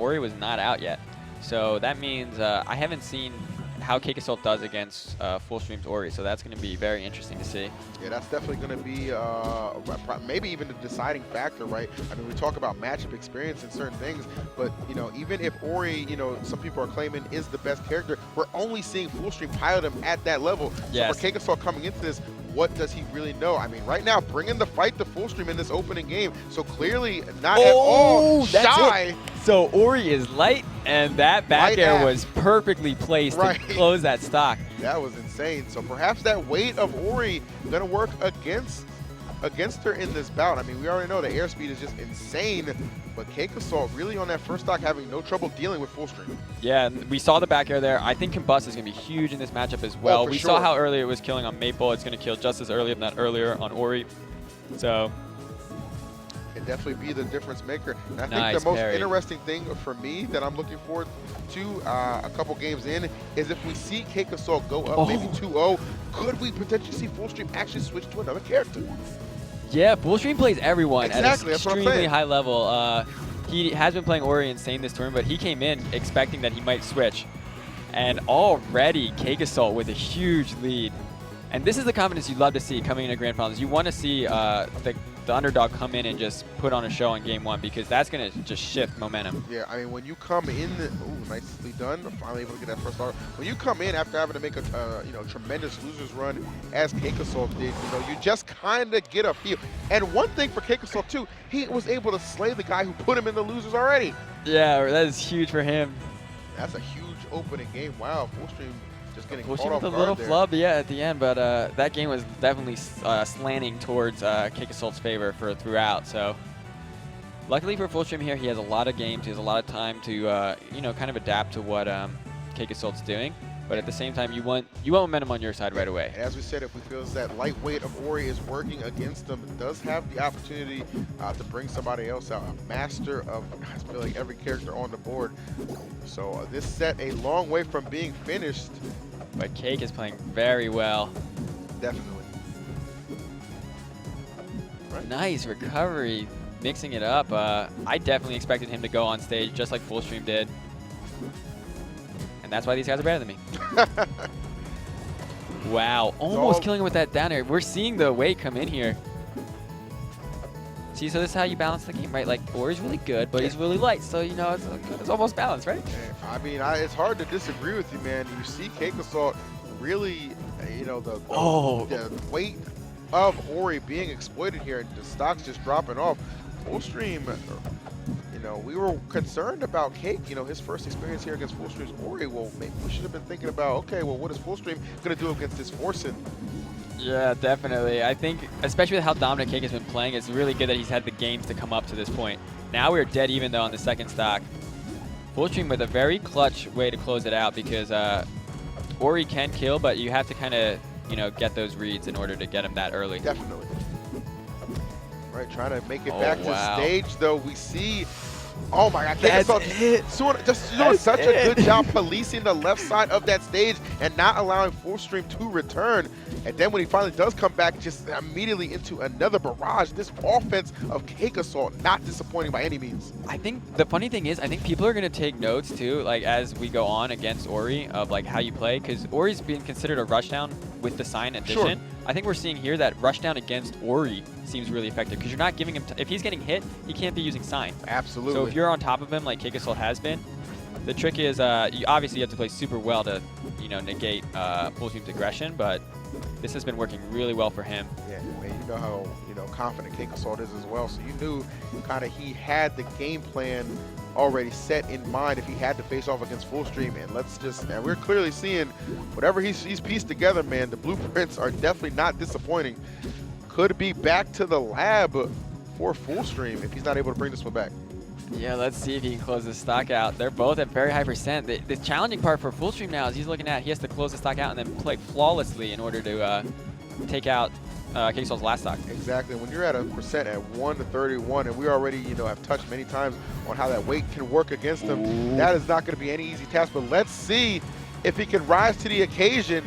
Ori was not out yet. So that means I haven't seen how CakeAssault does against FullStream's Ori, so that's going to be very interesting to see. Yeah, that's definitely going to be maybe even the deciding factor, right? I mean, we talk about matchup experience and certain things, but, you know, even if Ori, you know, some people are claiming is the best character, we're only seeing FullStream pilot him at that level. Yes. So for CakeAssault coming into this, what does he really know? I mean, right now, bringing the fight to FullStream in this opening game, so clearly not at all shy. So Ori is light, and that back air was perfectly placed to close that stock. That was insane. So perhaps that weight of Ori gonna work against her in this bout. I mean, we already know the airspeed is just insane, but CakeAssault really on that first stock having no trouble dealing with FullStream. Yeah, and we saw the back air there. I think Combust is going to be huge in this matchup as well. We saw how early it was killing on Maple. It's going to kill just as early, if not earlier, on Ori. So can definitely be the difference maker. And I think the most interesting thing for me that I'm looking forward to a couple games in is if we see CakeAssault go up maybe 2-0, could we potentially see FullStream actually switch to another character? Yeah, FullStream plays everyone at an that's extremely high level. He has been playing Ori insane this tournament, but he came in expecting that he might switch. And already CakeAssault with a huge lead. And this is the confidence you'd love to see coming into Grand Finals. You want to see the underdog come in and just put on a show in game one, because that's going to just shift momentum. Yeah, I mean, when you come in, nicely done, finally able to get that first start. When you come in after having to make a you know, tremendous losers run as CakeAssault did, you know, you just kind of get a feel. And one thing for CakeAssault too, he was able to slay the guy who put him in the losers already. Yeah, that is huge for him. That's a huge opening game. Wow, FullStream just getting caught FullStream off with a guard little there. flub, yeah, at the end, but that game was definitely slanting towards CakeAssault's favor throughout. So luckily for FullStream here, he has a lot of games, he has a lot of time to you know, kind of adapt to what CakeAssault's doing. But at the same time, you want momentum on your side right away. And as we said, if we feel that lightweight of Ori is working against them, it does have the opportunity to bring somebody else out. A master of, I feel like, every character on the board. So this set a long way from being finished. But Cake is playing very well. Definitely. Right. Nice recovery, mixing it up. I definitely expected him to go on stage just like FullStream did. And that's why these guys are better than me. Wow, almost killing him with that down air. We're seeing the weight come in here. See, so this is how you balance the game, right? Like, Ori's really good, but he's really light, so, you know, it's almost balanced, right? I mean, it's hard to disagree with you, man. You see CakeAssault really, you know, the weight of Ori being exploited here and the stocks just dropping off. FullStream, you know, we were concerned about Cake, you know, his first experience here against FullStream's Ori. Well, maybe we should have been thinking about, okay, well, what is FullStream going to do against this Forsburn? Yeah, definitely. I think, especially with how dominant Cake has been playing, it's really good that he's had the games to come up to this point. Now we're dead even, though, on the second stock. FullStream with a very clutch way to close it out, because Ori can kill, but you have to kind of, you know, get those reads in order to get him that early. Definitely. Right, trying to make it back to stage, though. We see, oh my God, CakeAssault just doing such a good job policing the left side of that stage and not allowing FullStream to return. And then when he finally does come back, just immediately into another barrage. This offense of CakeAssault not disappointing by any means. I think the funny thing is, I think people are going to take notes too, like as we go on against Ori, of like how you play, because Ori's being considered a rushdown with the sign addition. I think we're seeing here that rushdown against Ori seems really effective, because you're not giving him, if he's getting hit, he can't be using sign. Absolutely. So if you're on top of him like CakeAssault has been, the trick is you obviously have to play super well to, you know, negate FullStream's aggression, but this has been working really well for him. Yeah, man, you know how, you know, confident CakeAssault is as well, so you knew kind of he had the game plan already set in mind if he had to face off against FullStream. And we're clearly seeing whatever he's pieced together, man. The blueprints are definitely not disappointing. Could be back to the lab for FullStream if he's not able to bring this one back. Yeah, let's see if he can close this stock out. They're both at very high percent. The challenging part for FullStream now is he has to close the stock out and then play flawlessly in order to take out CakeAssault's last stock. Exactly. When you're at a percent at 1 to 31, and we already, you know, have touched many times on how that weight can work against him, that is not going to be any easy task. But let's see if he can rise to the occasion.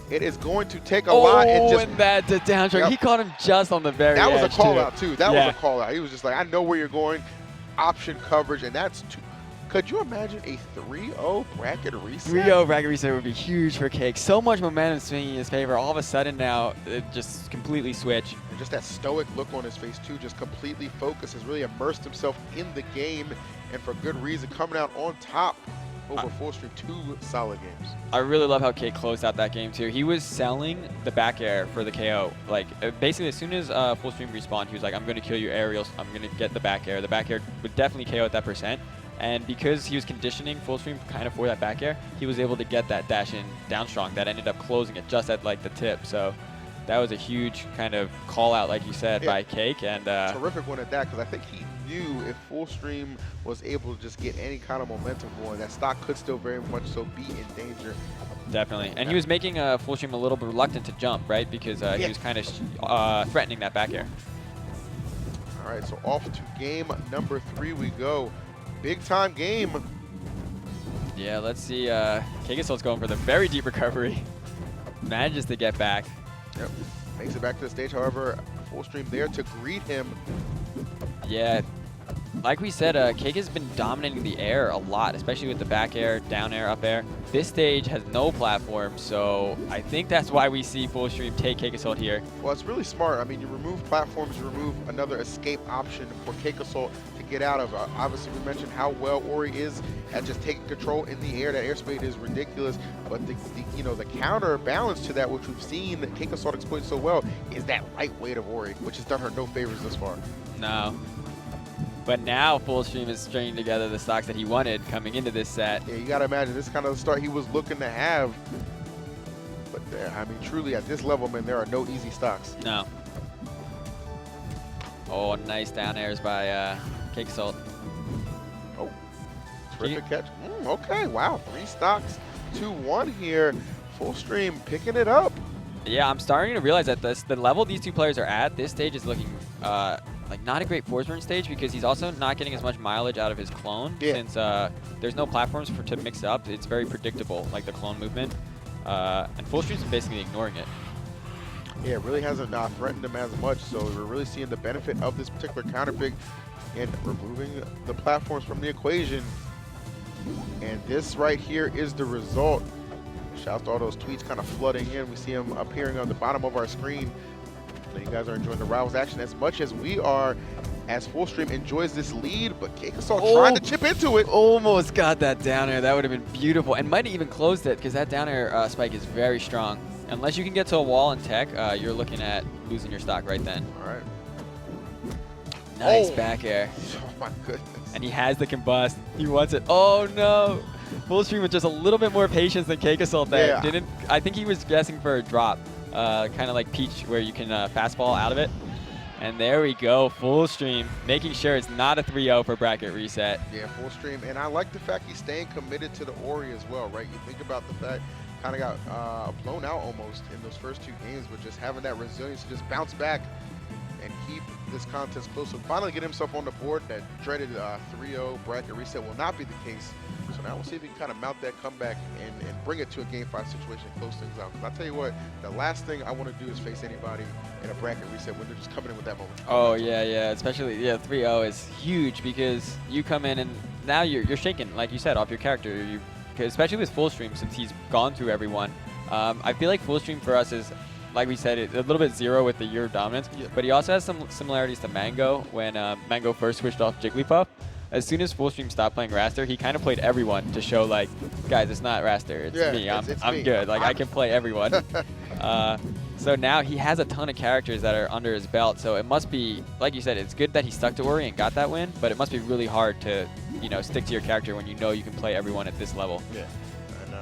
It is going to take a lot. And that's a down strike. He caught him just on the very edge. That was a call out too. That was a call out. He was just like, I know where you're going. option coverage, and that's two. Could you imagine a 3-0 bracket reset? 3-0 bracket reset would be huge for Cake. So much momentum swinging in his favor. All of a sudden now, it just completely switched. And just that stoic look on his face too, just completely focused, has really immersed himself in the game, and for good reason, coming out on top over FullStream. 2 solid games. I really love how Cake closed out that game too. He was selling the back air for the KO. Like basically as soon as FullStream respawned, he was like, I'm going to kill your aerials, I'm going to get the back air. The back air would definitely KO at that %. And because he was conditioning FullStream kind of for that back air, he was able to get that dash in down strong that ended up closing it just at like the tip. So that was a huge kind of call out, like you said, by Cake. And terrific one at that, because I think he knew if FullStream was able to just get any kind of momentum going, that stock could still very much so be in danger. Definitely. And he was making FullStream a little bit reluctant to jump, right? Because he was kind of threatening that back air. All right, so off to game number 3 we go. Big time game. Yeah, let's see. CakeAssault's going for the very deep recovery. Manages to get back. Yep. Makes it back to the stage. However, FullStream there to greet him. Yeah. Like we said, Cake has been dominating the air a lot, especially with the back air, down air, up air. This stage has no platform, so I think that's why we see FullStream take CakeAssault here. Well, it's really smart. I mean, you remove platforms, you remove another escape option for CakeAssault to get out of. Obviously, we mentioned how well Ori is at just taking control in the air. That airspeed is ridiculous, but the counterbalance to that, which we've seen that CakeAssault exploit so well, is that light weight of Ori, which has done her no favors thus far. No. But now FullStream is stringing together the stocks that he wanted coming into this set. Yeah, you got to imagine this kind of the start he was looking to have. But I mean, truly at this level, man, there are no easy stocks. No. Oh, nice down airs by CakeAssault. Oh, terrific catch. Okay, wow, 3 stocks to 1 here. FullStream picking it up. Yeah, I'm starting to realize that the level these two players are at, this stage is looking like not a great Forsburn stage, because he's also not getting as much mileage out of his clone since there's no platforms to mix up. It's very predictable, like the clone movement, and FullStream's basically ignoring it. Yeah, it really hasn't threatened him as much, so we're really seeing the benefit of this particular counter pick and removing the platforms from the equation. And this right here is the result. Shout out to all those tweets kind of flooding in. We see them appearing on the bottom of our screen. So you guys are enjoying the Rivals action as much as we are, as FullStream enjoys this lead, but CakeAssault trying to chip into it. Almost got that down air. That would have been beautiful, and might have even closed it, because that down air spike is very strong. Unless you can get to a wall and tech, you're looking at losing your stock right then. All right. Nice back air. Oh my goodness. And he has the combust. He wants it. Oh no! FullStream with just a little bit more patience than CakeAssault there. I think he was guessing for a drop. Kind of like Peach, where you can fastball out of it. And there we go, FullStream, making sure it's not a 3-0 for bracket reset. Yeah, FullStream, and I like the fact he's staying committed to the Ori as well, right? You think about the fact kind of got blown out almost in those first 2 games, but just having that resilience to just bounce back and keep this contest close. So finally get himself on the board. That dreaded 3-0 bracket reset will not be the case. So now we'll see if he can kind of mount that comeback and bring it to a Game 5 situation and close things out. Because I'll tell you what, the last thing I want to do is face anybody in a bracket reset when they're just coming in with that moment. Oh, yeah. Especially, 3-0 is huge, because you come in and now you're shaking, like you said, off your character. Especially with FullStream, since he's gone through everyone. I feel like FullStream for us is, like we said, a little bit 0 with the year of dominance, but he also has some similarities to Mango when Mango first switched off Jigglypuff. As soon as FullStream stopped playing Raster, he kind of played everyone to show, like, guys, it's not Raster, it's me. I'm good. Like, I can play everyone. So now he has a ton of characters that are under his belt. So it must be, like you said, it's good that he stuck to Ori and got that win, but it must be really hard to, stick to your character when you know you can play everyone at this level. Yeah, and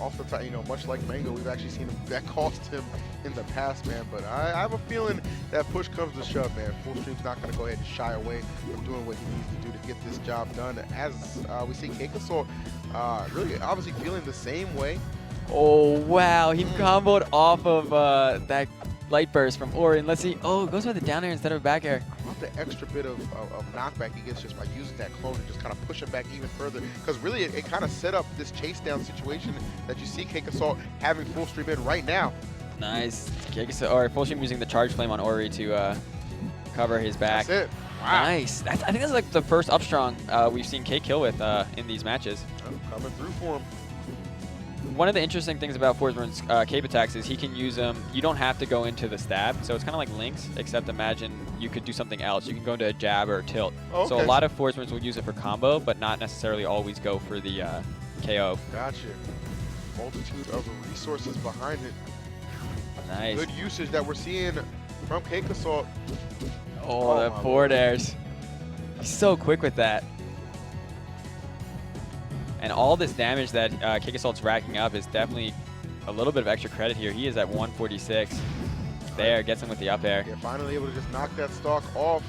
off the top, much like Mango, we've actually seen that cost him in the past, man. But I have a feeling that push comes to shove, man. FullStream's not going to go ahead and shy away from doing what he needs to do to get this job done. As we see CakeAssault really obviously feeling the same way. Oh, wow. He comboed off of that light burst from Ori. And let's see. Oh, it goes with the down air instead of back air. I love the extra bit of knockback he gets just by using that clone and just kind of push him back even further. Because really, it kind of set up this chase down situation that you see CakeAssault having FullStream in right now. Nice. CakeAssault, or FullStream using the charge flame on Ori to cover his back. That's it. Wow. Nice. I think that's like the first up strong we've seen Cake kill with in these matches. Coming through for him. One of the interesting things about Forsburn's cape attacks is he can use them. You don't have to go into the stab, so it's kind of like Link's, except imagine you could do something else. You can go into a jab or a tilt. Oh, okay. So a lot of Forsburns will use it for combo, but not necessarily always go for the KO. Gotcha. Multitude of resources behind it. Nice. Good usage that we're seeing from CakeAssault. Oh, the forward airs. He's so quick with that. And all this damage that CakeAssault's racking up is definitely a little bit of extra credit here. He is at 146. There, gets him with the up air. Yeah, finally able to just knock that stock off.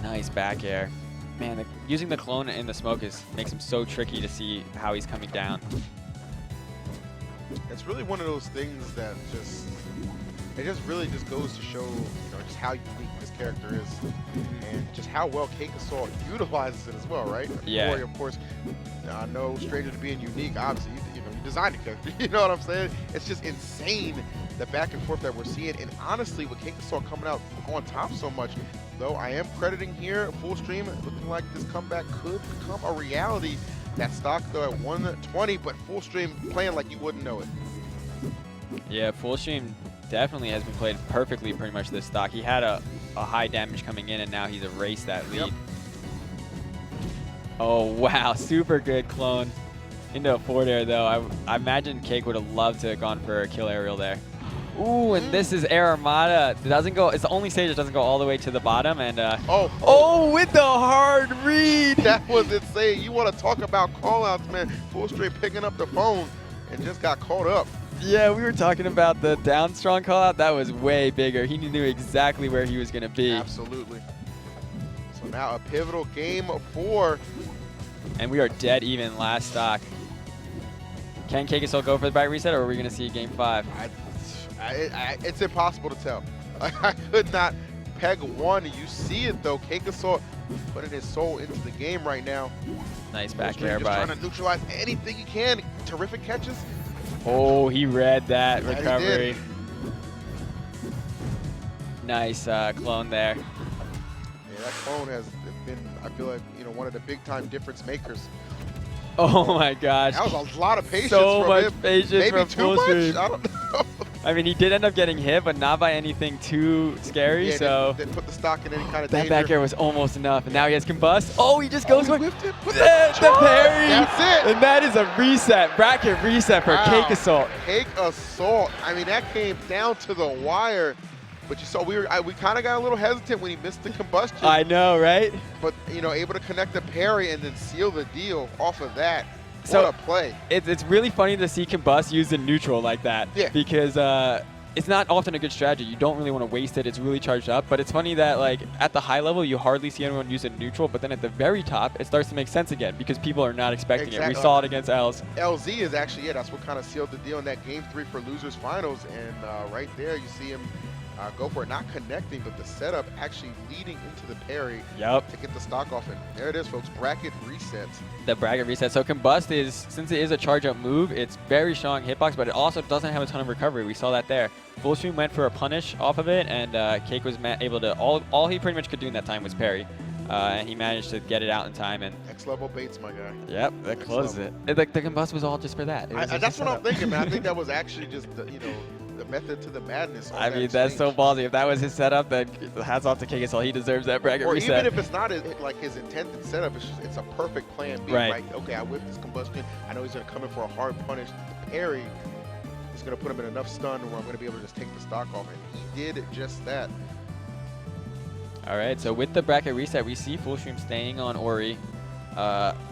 Nice back air. Man, using the clone in the smoke makes him so tricky to see how he's coming down. It's really one of those things that it just really just goes to show, just how unique this character is, and just how well CakeAssault utilizes it as well, right? Yeah. Roy, of course, no stranger to being unique. Obviously, you designed the character. You know what I'm saying? It's just insane the back and forth that we're seeing, and honestly, with CakeAssault coming out on top so much, though I am crediting here FullStream, looking like this comeback could become a reality. That stock though at 120, but FullStream playing like you wouldn't know it. Yeah, FullStream definitely has been played perfectly pretty much this stock. He had a high damage coming in, and now he's erased that lead. Yep. Oh, wow. Super good clone into a forward air, though. I imagine Cake would have loved to have gone for a kill aerial there. Ooh, and this is Air Armada. It doesn't go. It's the only stage that doesn't go all the way to the bottom. And oh, with the hard read. That was insane. You want to talk about callouts, man? FullStream picking up the phone and just got caught up. Yeah, we were talking about the down strong callout. That was way bigger. He knew exactly where he was going to be. Absolutely. So now a pivotal game 4. And we are dead even last stock. Can CakeAssault go for the back reset, or are we going to see game 5? It's impossible to tell. I could not peg one. You see it though. CakeAssault putting his soul into the game right now. Nice back FullStream air just by. trying to neutralize anything he can. Terrific catches. Oh, he read that Yeah, recovery. Nice clone there. Yeah, that clone has been, I feel like, one of the big time difference makers. Oh my gosh. That was a lot of patience So from much him. patience Maybe from too much? FullStream. I don't know. I mean, he did end up getting hit, but not by anything too scary. Yeah, so didn't put the stock in any kind of that danger. back air was almost enough. And now he has combust. Oh, he just goes he with whiffed it. Put the parry. That's it. And that is a reset, bracket reset for Wow. CakeAssault. CakeAssault. I mean, that came down to the wire. But you saw we kind of got a little hesitant when he missed the combustion. I know, right? But able to connect the parry and then seal the deal off of that. So what a play. It's really funny to see combust used in neutral like that. Yeah. Because it's not often a good strategy. You don't really want to waste it. It's really charged up. But it's funny that like at the high level, you hardly see anyone use it in neutral. But then at the very top, it starts to make sense again because people are not expecting it. We saw it against Els. LZ is actually, that's what kind of sealed the deal in that game 3 for losers finals. And right there, you see him go for it, not connecting, but the setup actually leading into the parry to get the stock off. And there it is, folks, bracket resets. The bracket reset. So combust is, since it is a charge up move, it's very strong hitbox, but it also doesn't have a ton of recovery. We saw that there. FullStream went for a punish off of it, and Cake was able to, all he pretty much could do in that time was parry. And he managed to get it out in time. And Next level baits, my guy. Yep, that closed it. Like the combust was all just for that. That's what I'm thinking, man. I think that was actually just, the method to the madness. I mean, that's so ballsy. If that was his setup, then hats off to CakeAssault. He deserves that bracket reset. Or even if it's not like his intended setup, it's a perfect plan B. Right. Okay, I whipped this combustion. I know he's going to come in for a hard punish. The parry is going to put him in enough stun where I'm going to be able to just take the stock off. And he did just that. All right, so with the bracket reset, we see FullStream staying on Ori,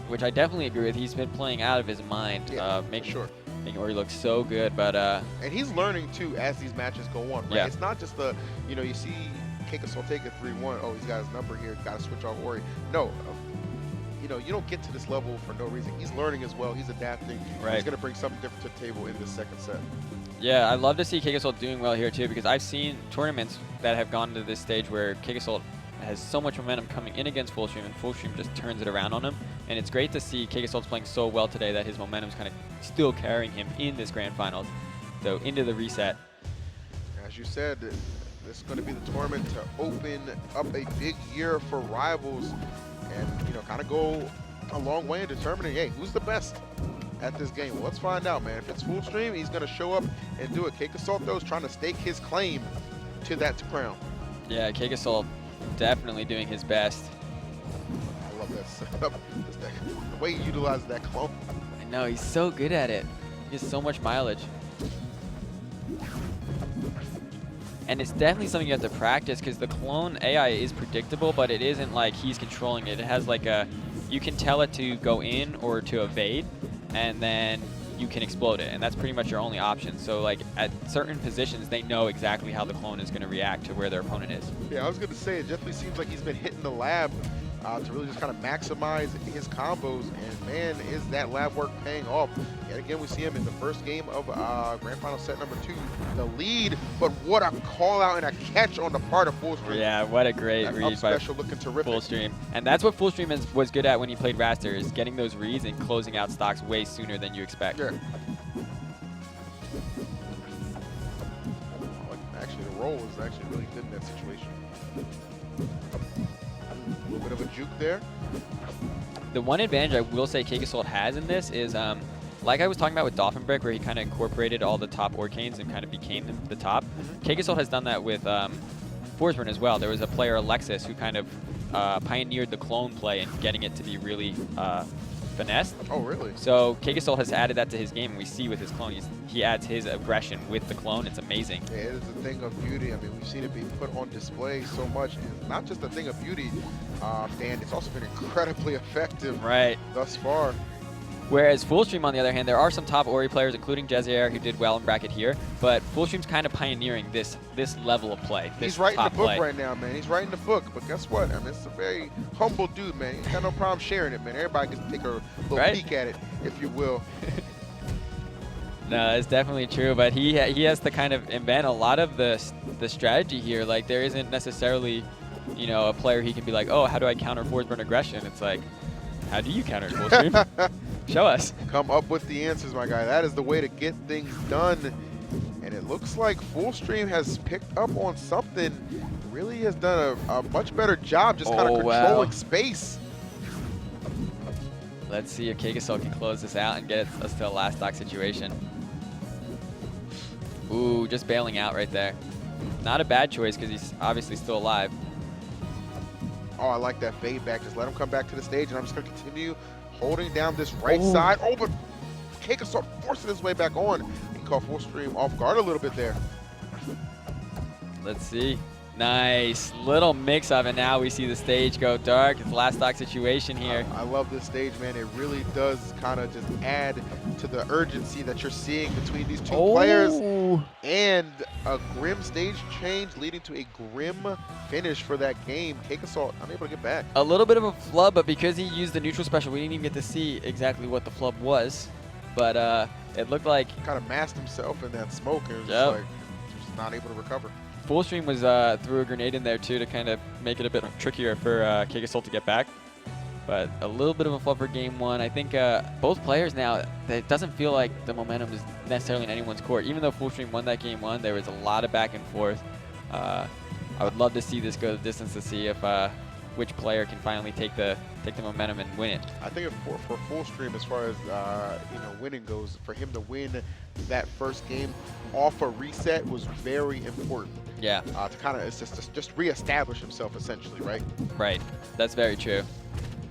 which I definitely agree with. He's been playing out of his mind. Yeah, making Ori look so good, but and he's learning too as these matches go on, right? Yeah. It's not just you see CakeAssault take a 3-1. Oh, he's got his number here. Got to switch off Ori. No, you don't get to this level for no reason. He's learning as well. He's adapting. Right. He's going to bring something different to the table in this second set. Yeah, I love to see CakeAssault doing well here too, because I've seen tournaments that have gone to this stage where CakeAssault has so much momentum coming in against FullStream, and FullStream just turns it around on him. And it's great to see CakeAssault's playing so well today that his momentum's kind of still carrying him in this grand finals. So into the reset. As you said, this is going to be the tournament to open up a big year for rivals and, you know, kind of go a long way in determining, hey, who's the best at this game? Well, let's find out, man. If it's FullStream, he's going to show up and do it. CakeAssault, though, is trying to stake his claim to that crown. Yeah, CakeAssault definitely doing his best. I love that setup. The way he utilizes that clone. I know, he's so good at it. He gets so much mileage. And it's definitely something you have to practice because the clone AI is predictable, but it isn't like he's controlling it. It has like a, you can tell it to go in or to evade, and then you can explode it, and that's pretty much your only option. So like at certain positions, they know exactly how the clone is going to react to where their opponent is. Yeah, I was going to say, it definitely seems like he's been hitting the lab to really just kind of maximize his combos, and man, is that lab work paying off. Yet again, we see him in the first game of Grand Final set number 2, the lead, but what a call out and a catch on the part of FullStream. Yeah, what a great that read by special looking terrific. FullStream. And that's what FullStream was good at when he played Raster, is getting those reads and closing out stocks way sooner than you expect. Sure. Actually, the roll is actually really good in that situation. A little bit of a juke there. The one advantage I will say CakeAssault has in this is, like I was talking about with Dolphin Brick, where he kind of incorporated all the top Orcanes and kind of became the top. CakeAssault has done that with Forsburn as well. There was a player, Alexis, who kind of pioneered the clone play and getting it to be really finessed. Oh, really? So CakeAssault has added that to his game, and we see with his clone, he adds his aggression with the clone. It's amazing. Yeah, it is a thing of beauty. I mean, we've seen it be put on display so much. And it's not just a thing of beauty, Dan, it's also been incredibly effective thus far. Whereas FullStream, on the other hand, there are some top Ori players, including Jezier, who did well in bracket here, but FullStream's kind of pioneering this level of play. He's writing the book right now, man. He's writing the book, but guess what? I mean, it's a very humble dude, man. He's got no problem sharing it, man. Everybody gets to take a little peek at it, if you will. No, that's definitely true, but he has to kind of invent a lot of the strategy here. Like, there isn't necessarily, you know, a player he can be like, oh, how do I counter Forsburn aggression? It's like, how do you counter FullStream? Show us. Come up with the answers, my guy. That is the way to get things done. And it looks like FullStream has picked up on something. Really has done a much better job just kind of controlling space. Let's see if CakeAssault can close this out and get us to a last stock situation. Ooh, just bailing out right there. Not a bad choice because he's obviously still alive. Oh, I like that fade back. Just let him come back to the stage, and I'm just going to continue holding down this right side. Oh, but CakeAssault forcing his way back on. He caught FullStream off guard a little bit there. Let's see. Nice little mix of it. Now we see the stage go dark. It's last stock situation here. I love this stage, man. It really does kind of just add to the urgency that you're seeing between these two players. And a grim stage change leading to a grim finish for that game. CakeAssault unable to get back. A little bit of a flub, but because he used the neutral special, we didn't even get to see exactly what the flub was. But it looked like kind of masked himself in that smoke and was just like just not able to recover. FullStream was threw a grenade in there too to kind of make it a bit trickier for CakeAssault to get back. But a little bit of a flub for game one. I think both players now, it doesn't feel like the momentum is necessarily in anyone's court. Even though FullStream won that game one, there was a lot of back and forth. I would love to see this go the distance to see if which player can finally take the momentum and win it. I think for FullStream, as far as you know, winning goes, for him to win that first game off a reset was very important. Yeah. To kind of just reestablish himself, essentially, right? Right. That's very true.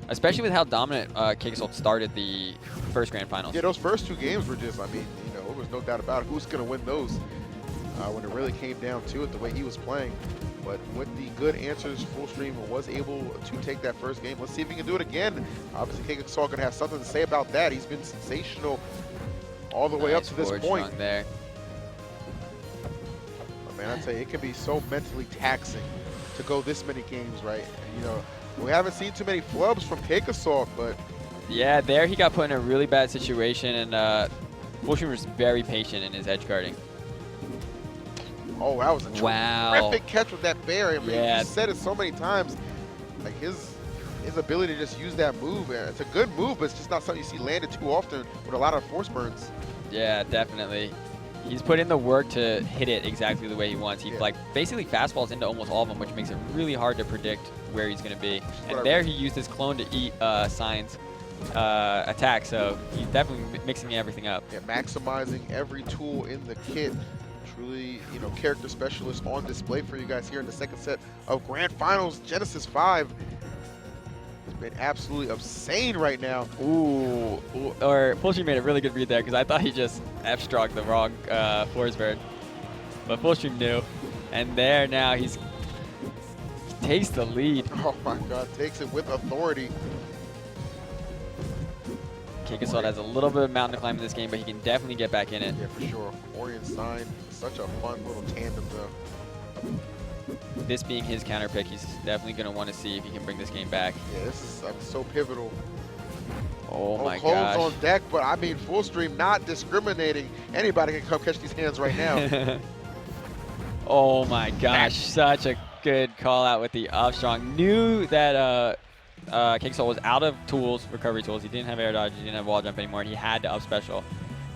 Especially with how dominant CakeAssault started the first Grand Finals. Yeah, those first two games were just, I mean, you know, there was no doubt about it. Who's going to win those when it really came down to it, the way he was playing. But with the good answers, FullStream was able to take that first game. Let's see if he can do it again. Obviously, CakeAssault going to have something to say about that. He's been sensational all the way up to this point. There. But man, I tell you, it can be so mentally taxing to go this many games, right? And, you know, we haven't seen too many flubs from CakeAssault, but yeah, there he got put in a really bad situation, and FullStream was very patient in his edge guarding. Oh, that was a terrific catch with that bear. I mean, you said it so many times. Like his ability to just use that move, it's a good move, but it's just not something you see landed too often with a lot of force burns. Yeah, definitely. He's put in the work to hit it exactly the way he wants. He like basically fastballs into almost all of them, which makes it really hard to predict where he's going to be. And there he used his clone to eat Sign's attack, so he's definitely mixing everything up. Yeah, maximizing every tool in the kit. Truly, you know, character specialist on display for you guys here in the second set of Grand Finals. Genesis 5 has been absolutely obscene right now. Ooh, or FullStream made a really good read there because I thought he just F-struck the wrong Forsburn. But FullStream knew. And there now he takes the lead. Oh my god, takes it with authority. CakeAssault has a little bit of mountain to climb in this game, but he can definitely get back in it. Yeah, for sure. Ori and Sign, such a fun little tandem though. This being his counter pick, he's definitely going to want to see if he can bring this game back. Yeah, this is so pivotal. Oh my clones gosh. on deck, but I mean, FullStream not discriminating. Anybody can come catch these hands right now. Oh my gosh, such a good call out with the up strong. Knew that CakeAssault was out of tools, recovery tools. He didn't have air dodge, he didn't have wall jump anymore, and he had to up special.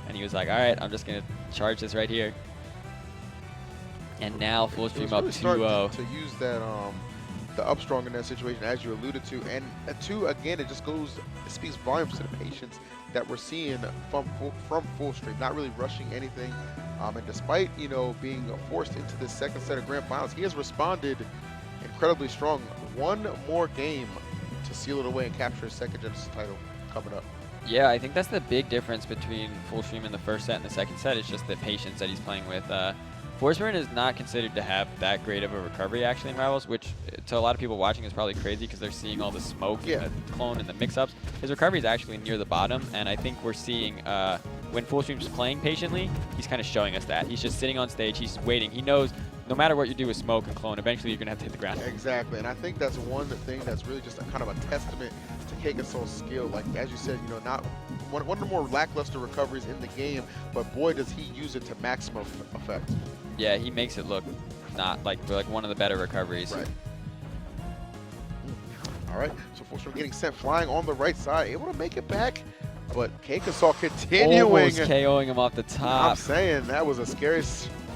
And he was like, all right, I'm just going to charge this right here. And now FullStream up 2-0. To use that the up strong in that situation, as you alluded to, and two, again, it speaks volumes to the patience that we're seeing from FullStream, not really rushing anything. And despite, you know, being forced into this second set of Grand Finals, he has responded incredibly strong. One more game to seal it away and capture his second Genesis title coming up. Yeah, I think that's the big difference between FullStream in the first set and the second set. It's just the patience that he's playing with. Forsburn is not considered to have that great of a recovery actually in Rivals, which to a lot of people watching is probably crazy because they're seeing all the smoke and the clone and the mix-ups. His recovery is actually near the bottom, and I think we're seeing when FullStream's playing patiently, he's kind of showing us that. He's just sitting on stage, he's waiting. He knows no matter what you do with smoke and clone, eventually you're going to have to hit the ground. Exactly, and I think that's one thing that's really just a kind of a testament to CakeAssault's skill. Like, as you said, you know, not one of the more lackluster recoveries in the game, but boy, does he use it to maximum effect. Yeah, he makes it look not like one of the better recoveries. Right. All right, so FullStream getting sent flying on the right side, able to make it back, but CakeAssault continuing. Almost KOing him off the top. I'm saying that was a scary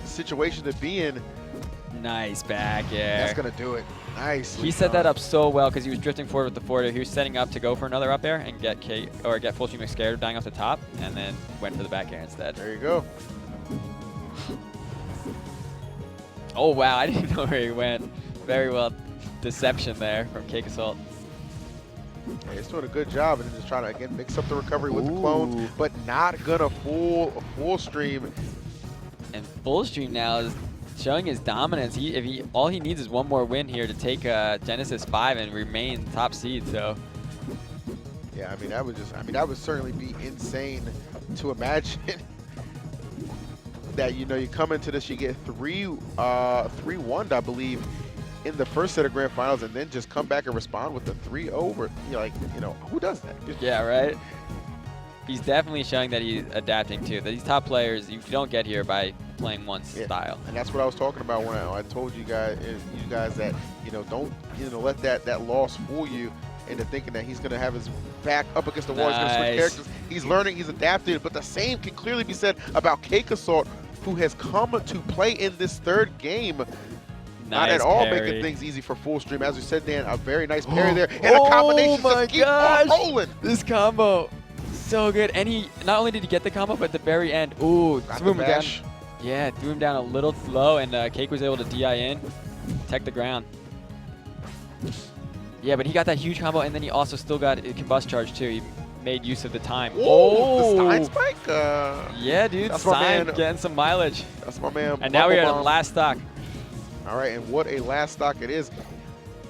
situation to be in. Nice back air. That's gonna do it. Nice. He set that up so well because he was drifting forward with the forward. He was setting up to go for another up air and get FullStream scared of dying off the top, and then went for the back air instead. There you go. Oh wow, I didn't know where he went. Very well, deception there from CakeAssault. Yeah, he's doing a good job, and just trying to again mix up the recovery with the clones, but not gonna FullStream. And FullStream now is showing his dominance. All he needs is one more win here to take Genesis 5 and remain top seed. So yeah, I mean that would certainly be insane to imagine. That, you know, you come into this, you get 3-1, I believe, in the first set of Grand Finals, and then just come back and respond with the 3-0. You're like, you know, who does that? Yeah, right. He's definitely showing that he's adapting too. That these top players, you don't get here by playing one style. And that's what I was talking about when I told you guys that, you know, don't, you know, let that loss fool you into thinking that he's going to have his back up against the wall. He's going to switch characters. He's learning, he's adapted, but the same can clearly be said about CakeAssault, who has come to play in this third game. Not at all making things easy for FullStream. As you said, Dan, a very nice parry there, and a combination to keep on rolling. This combo, so good. And he, not only did he get the combo, but at the very end, threw him down. Yeah, threw him down a little low, and Cake was able to DI in, protect the ground. Yeah, but he got that huge combo, and then he also still got a combust charge too. He made use of the time. Oh, the Stein spike? Yeah, dude, Stein getting some mileage. That's my man. And now we're at last stock. All right, and what a last stock it is.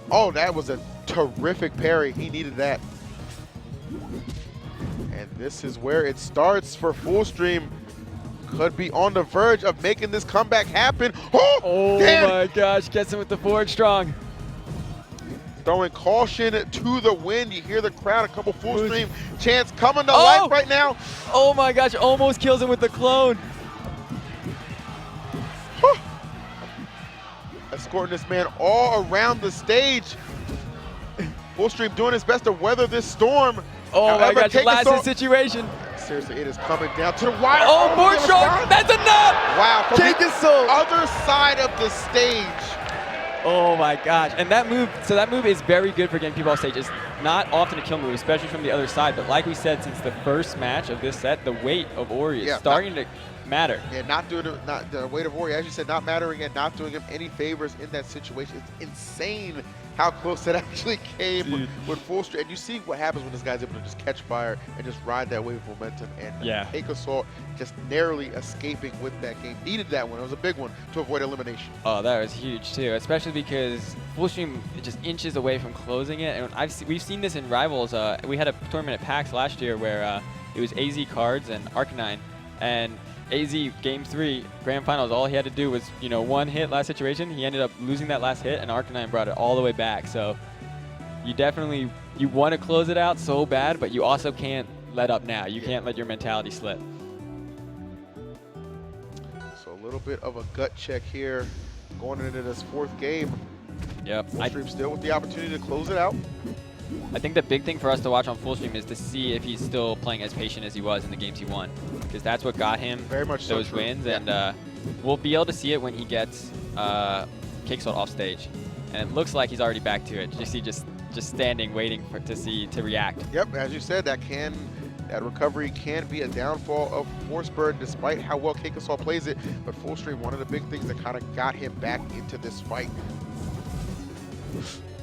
Oh, that was a terrific parry. He needed that. And this is where it starts for FullStream. Could be on the verge of making this comeback happen. Oh my gosh, gets him with the forward strong. Throwing caution to the wind. You hear the crowd, a couple FullStream chants coming to life right now. Oh my gosh, almost kills him with the clone. Escorting this man all around the stage. FullStream doing his best to weather this storm. Oh my gosh, last situation. seriously, it is coming down to the wire. Oh, board shark! That's enough! Wow, from CakeAssault! the other side of the stage. Oh my gosh. And that move is very good for getting people off stage. It's not often a kill move, especially from the other side. But like we said, since the first match of this set, the weight of Ori is starting to matter. Yeah, not the weight of Ori, as you said, not mattering and not doing him any favors in that situation. It's insane how close it actually came with FullStream. And you see what happens when this guy's able to just catch fire and just ride that wave of momentum. And CakeAssault just narrowly escaping with that game. Needed that one. It was a big one to avoid elimination. Oh, that was huge too, especially because FullStream just inches away from closing it. And we've seen this in Rivals. We had a tournament at PAX last year where it was AZ Cards and Arcanine. And AZ Game 3 Grand Finals, all he had to do was, one hit last situation. He ended up losing that last hit, and Arcanine brought it all the way back. So you want to close it out so bad, but you also can't let up now. You can't let your mentality slip. So a little bit of a gut check here going into this fourth game. Yep. FullStream still with the opportunity to close it out. I think the big thing for us to watch on FullStream is to see if he's still playing as patient as he was in the games he won, because that's what got him those wins. And we'll be able to see it when he gets CakeAssault off stage. And it looks like he's already back to it. You see just standing, waiting to react. Yep, as you said, that recovery can be a downfall of Forsburn, despite how well CakeAssault plays it. But FullStream, one of the big things that kind of got him back into this fight.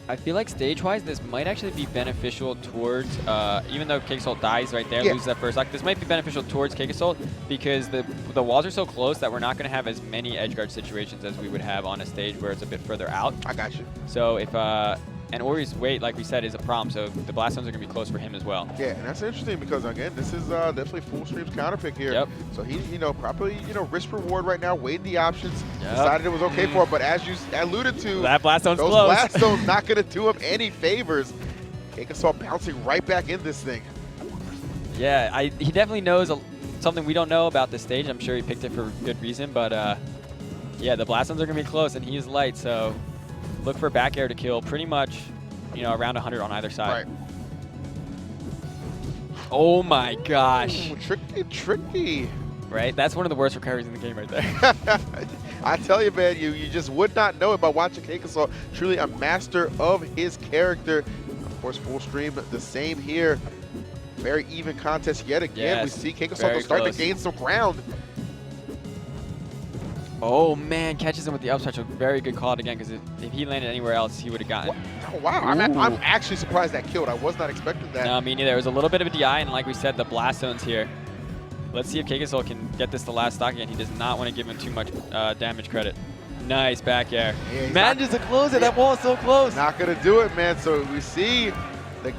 I feel like stage-wise, this might actually be beneficial towards, even though CakeAssault dies right there, loses that first stock, this might be beneficial towards CakeAssault because the walls are so close that we're not going to have as many edgeguard situations as we would have on a stage where it's a bit further out. I got you. So if, and Ori's weight, like we said, is a problem, so the blast zones are going to be close for him as well. Yeah, and that's interesting because, again, this is definitely FullStream's counter pick here. Yep. So he, probably, risk-reward right now, weighed the options, decided it was okay for him, but as you alluded to, that blast zone's those close. Blast zones not going to do him any favors. CakeAssault bouncing right back in this thing. Yeah, he definitely knows something we don't know about this stage. I'm sure he picked it for good reason, but yeah, the blast zones are going to be close, and he is light, so look for back air to kill pretty much, around 100 on either side. Right. Oh my gosh. Ooh, tricky. Right? That's one of the worst recoveries in the game right there. I tell you, man, you just would not know it by watching CakeAssault. Truly a master of his character. Of course, FullStream, the same here. Very even contest yet again. We see CakeAssault starting to gain some ground. Oh man, catches him with the up smash. A very good call out again, because if he landed anywhere else, he would have gotten. Oh, wow, I'm actually surprised that killed. I was not expecting that. No, me neither. It was a little bit of a DI, and like we said, the blast zones here. Let's see if CakeAssault can get this the last stock again. He does not want to give him too much damage credit. Nice back air. Yeah, manages to close it. That wall is so close. Not going to do it, man. So we see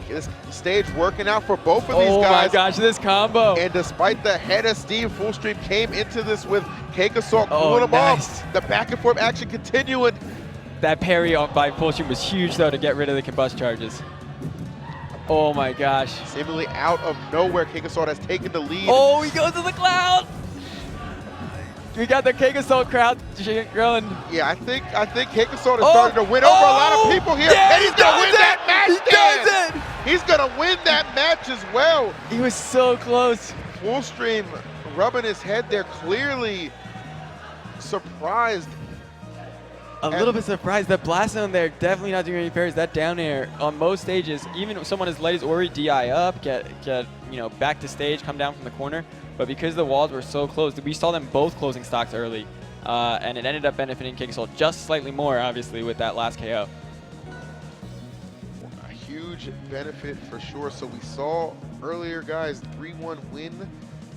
this stage working out for both of these guys. Oh my gosh, this combo. And despite the head of steam, FullStream came into this with CakeAssault pulling him off. The back and forth action continuing. That parry by FullStream was huge, though, to get rid of the combust charges. Oh my gosh. Seemingly out of nowhere, CakeAssault has taken the lead. Oh, he goes to the cloud. We got the CakeAssault crowd growing. Yeah, I think CakeAssault is starting to win over a lot of people here. Yeah, and he's going to win that match. He does it. He's going to win that match as well. He was so close. FullStream rubbing his head there, clearly surprised. A little bit surprised. That blast zone there, definitely not doing any parries. That down air on most stages, even someone as light as Ori, DI up, get back to stage, come down from the corner. But because the walls were so close, we saw them both closing stocks early, and it ended up benefiting CakeAssault just slightly more, obviously, with that last KO. A huge benefit for sure. So we saw earlier, guys, 3-1 win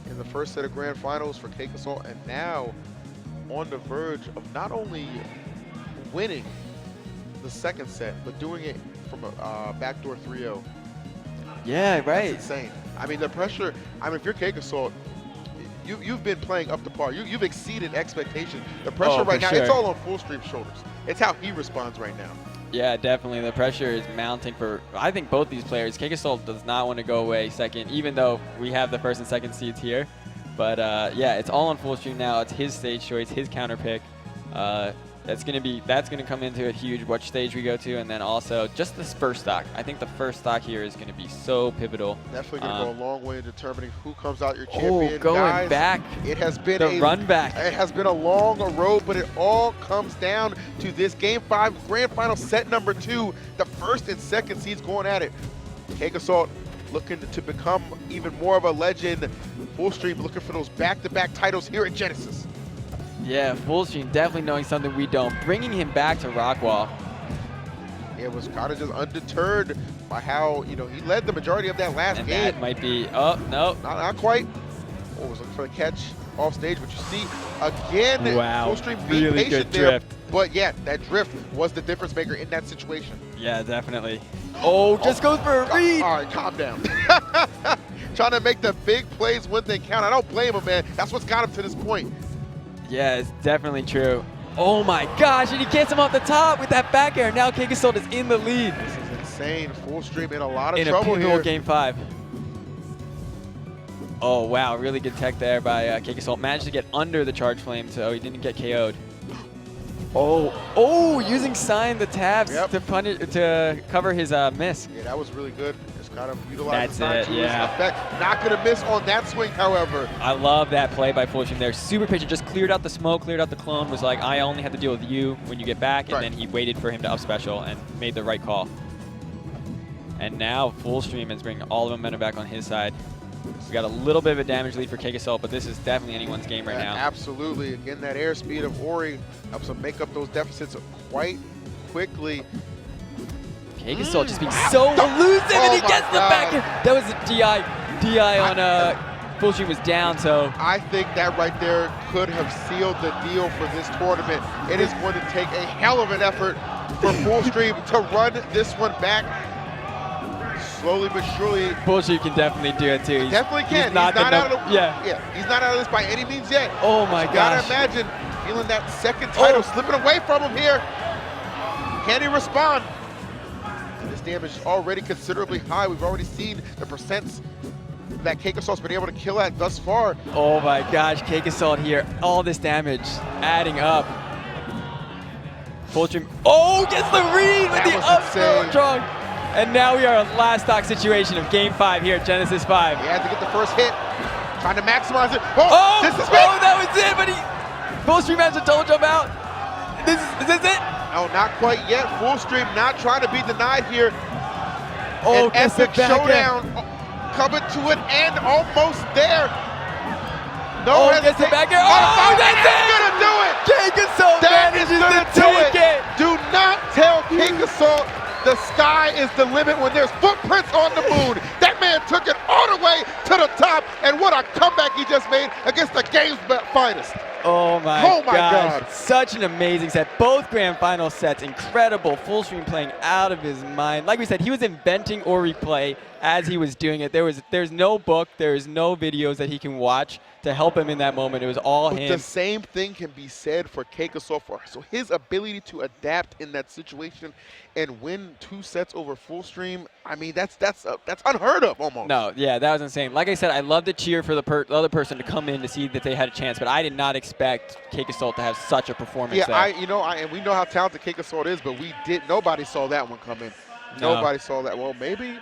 in the first set of Grand Finals for CakeAssault, and now on the verge of not only winning the second set, but doing it from a backdoor 3-0. Yeah, right. That's insane. I mean, the pressure, if you're CakeAssault, you've been playing up to par. You've exceeded expectations. The pressure right now, it's all on FullStream's shoulders. It's how he responds right now. Yeah, definitely. The pressure is mounting for, I think, both these players. CakeAssault does not want to go away second, even though we have the first and second seeds here. But yeah, it's all on FullStream now. It's his stage choice, his counter pick. That's gonna come into a huge which stage we go to, and then also just this first stock. I think the first stock here is gonna be so pivotal. Definitely gonna go a long way in determining who comes out your champion. Oh, going Guys, back. It has been The run back. It has been a long road, but it all comes down to this Game 5 Grand Final set number 2. The first and second seeds going at it. CakeAssault looking to become even more of a legend. FullStream looking for those back-to-back titles here at Genesis. Yeah, FullStream definitely knowing something we don't. Bringing him back to Rockwall. It was kind of just undeterred by how, he led the majority of that last And game. that might be, oh, no. Not quite. Oh, was looking for the catch off stage, but you see, again, Wow, FullStream being really patient good there. drift. But yeah, that drift was the difference maker in that situation. Yeah, definitely. Oh, just goes for a read. All right, calm down. Trying to make the big plays when they count. I don't blame him, man. That's what's got him to this point. Yeah, it's definitely true. Oh my gosh, and he gets him off the top with that back air. Now CakeAssault is in the lead. This is insane. FullStream in a lot of In trouble a pivotal here. Game 5. Oh wow, really good tech there by CakeAssault. Managed to get under the charge flame, so he didn't get KO'd. Oh, using Sign the tabs to cover his miss. Yeah, that was really good. Just kind of utilized the That's Sign it, to his yeah. effect. Not going to miss on that swing, however. I love that play by FullStream there. Super patient, just cleared out the smoke, cleared out the clone, was like, I only have to deal with you when you get back, and then he waited for him to up special and made the right call. And now FullStream is bringing all the momentum back on his side. We got a little bit of a damage lead for CakeAssault, but this is definitely anyone's game right now. Absolutely. Again, that airspeed of Ori helps him make up those deficits quite quickly. CakeAssault just being so elusive, and he gets the back. That was a DI. DI on FullStream was down, so. I think that right there could have sealed the deal for this tournament. It is going to take a hell of an effort for FullStream to run this one back. Slowly but surely. FullStream can definitely do it too. Definitely can. He's not out of he's not out of this by any means yet. Oh my gosh. Gotta imagine feeling that second title slipping away from him here. Can he respond? This damage is already considerably high. We've already seen the percents that CakeAssault's been able to kill at thus far. Oh my gosh, CakeAssault here. All this damage adding up. FullStream. Oh, gets the read with the up strong. And now we are in last stock situation of Game 5 here at Genesis 5. He had to get the first hit, trying to maximize it. This is it. Oh, that was it, but FullStream has a double jump out. Is this it? No, not quite yet. FullStream not trying to be denied here. Oh, an epic showdown coming to an end, almost there. No, gets it back here. That's it! Gonna do it! CakeAssault manages to take it! Do not tell CakeAssault the sky is the limit when there's footprints on the moon. That man took it all the way to the top, and what a comeback he just made against the game's finest. Oh my God. Such an amazing set. Both grand final sets, incredible. FullStream playing out of his mind. Like we said, he was inventing or replay as he was doing it. There's no book, there's no videos that he can watch to help him in that moment. It was all him. The same thing can be said for CakeAssault. So his ability to adapt in that situation and win 2 sets over FullStream, I mean, that's unheard of almost. No, yeah, that was insane. Like I said, I love to cheer for the other person to come in to see that they had a chance, but I did not expect CakeAssault to have such a performance there. And we know how talented CakeAssault is, but nobody saw that one come in. Nobody saw that. Well, maybe